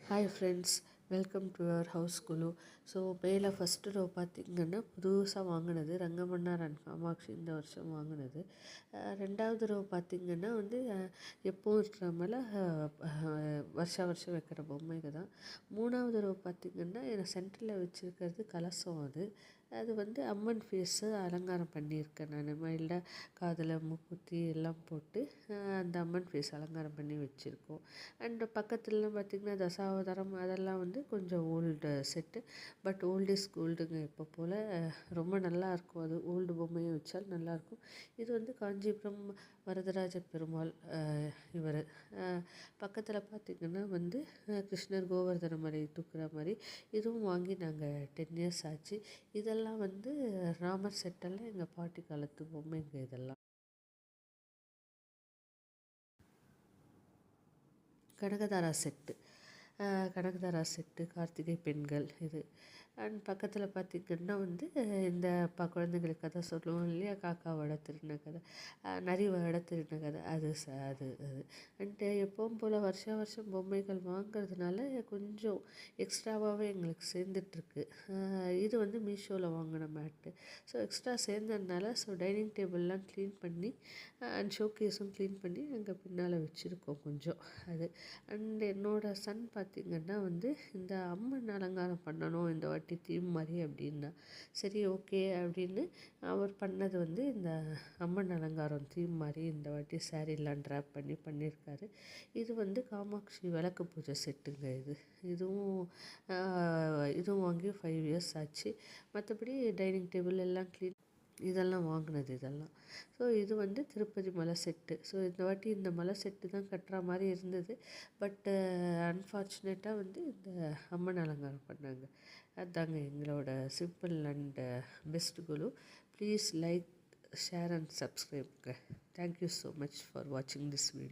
Hi friends, welcome to your house குழு. So மேலே first row பார்த்திங்கன்னா புதுசாக வாங்கினது ரங்கமன்னார் அண்ட் காமாட்சி இந்த வருஷம் வாங்கினது. ரெண்டாவது ரோ பார்த்திங்கன்னா எப்போவும் இருக்கிற மேலே வருஷம் வைக்கிற பொம்மைங்க தான். மூணாவது ரோ பார்த்திங்கன்னா சென்டரில் வச்சுருக்கிறது கலசம். அது அம்மன் ஃபேஸு அலங்காரம் பண்ணியிருக்கேன் நான். மயிலில் காதில் மூக்குத்தி எல்லாம் போட்டு அந்த அம்மன் ஃபேஸ் அலங்காரம் பண்ணி வச்சுருக்கோம். அண்ட் பக்கத்துலலாம் பார்த்திங்கன்னா தசாவதாரம் அதெல்லாம் கொஞ்சம் old set. But old is கோல்டுங்க. இப்போ போல் ரொம்ப நல்லாயிருக்கும். அது ஓல்டு பொம்மையை வச்சால் நல்லாயிருக்கும். இது காஞ்சிபுரம் வரதராஜ பெருமாள் இவர். பக்கத்தில் பார்த்திங்கன்னா கிருஷ்ணர் கோவர்தன மலை தூக்குற மாதிரி இதுவும் வாங்கி நாங்கள் 10 இயர்ஸ் ஆச்சு. இதெல்லாம் ராமர் செட்டெல்லாம் எங்கள் பாட்டி காலத்து பொம்மைங்க. இதெல்லாம் கனகதாரா செட்டு. கனகதாரா செட்டு, கார்த்திகை பெண்கள் இது. அண்ட் பக்கத்தில் பார்த்திங்கன்னா இந்த குழந்தைங்களுக்கு கதை சொல்லுவோம் இல்லையா, காக்காவோட திருடின கதை, நரியோட திருடின கதை, அது அது அது அண்டு எப்பவும் போல் வருஷம் பொம்மைகள் வாங்கிறதுனால கொஞ்சம் எக்ஸ்ட்ராவாகவே எங்களுக்கு சேர்ந்துட்டுருக்கு. இது மீஷோவில் வாங்கின மேட்டு. ஸோ எக்ஸ்ட்ரா சேர்ந்ததுனால டைனிங் டேபிள்லாம் க்ளீன் பண்ணி அண்ட் ஷோகேஸும் க்ளீன் பண்ணி அங்கே பின்னால் வச்சுருக்கோம் கொஞ்சம். அது அண்ட் என்னோடய சன் பார்த்திங்கன்னா இந்த அம்மன் அலங்காரம் பண்ணணும் இந்த வாட்டி தீம் மாதிரி அப்படின்னா, சரி ஓகே அப்படின்னு அவர் பண்ணது இந்த அம்மன் அலங்காரம் தீம் மாதிரி இந்த வாட்டி சாரீலாம் ட்ராப் பண்ணி பண்ணியிருக்காரு. இது காமாட்சி விளக்கு பூஜை செட்டுங்க. இதுவும் வாங்கி 5 இயர்ஸ் ஆச்சு. மற்றபடி டைனிங் டேபிள் எல்லாம் க்ளீன் இதெல்லாம் வாங்கினது இதெல்லாம். ஸோ இது திருப்பதி மலை செட்டு. ஸோ இந்த வாட்டி இந்த மலை செட்டு தான் கட்டுற மாதிரி இருந்தது. பட்டு அன்ஃபார்ச்சுனேட்டாக இந்த அம்மன் அலங்காரம் பண்ணாங்க. அதுதாங்க எங்களோட சிம்பிள் அண்ட் பெஸ்ட் குழு. ப்ளீஸ் லைக், ஷேர் அண்ட் சப்ஸ்கிரைப்ங்க. தேங்க்யூ ஸோ மச் ஃபார் வாட்சிங் திஸ் வீடியோ.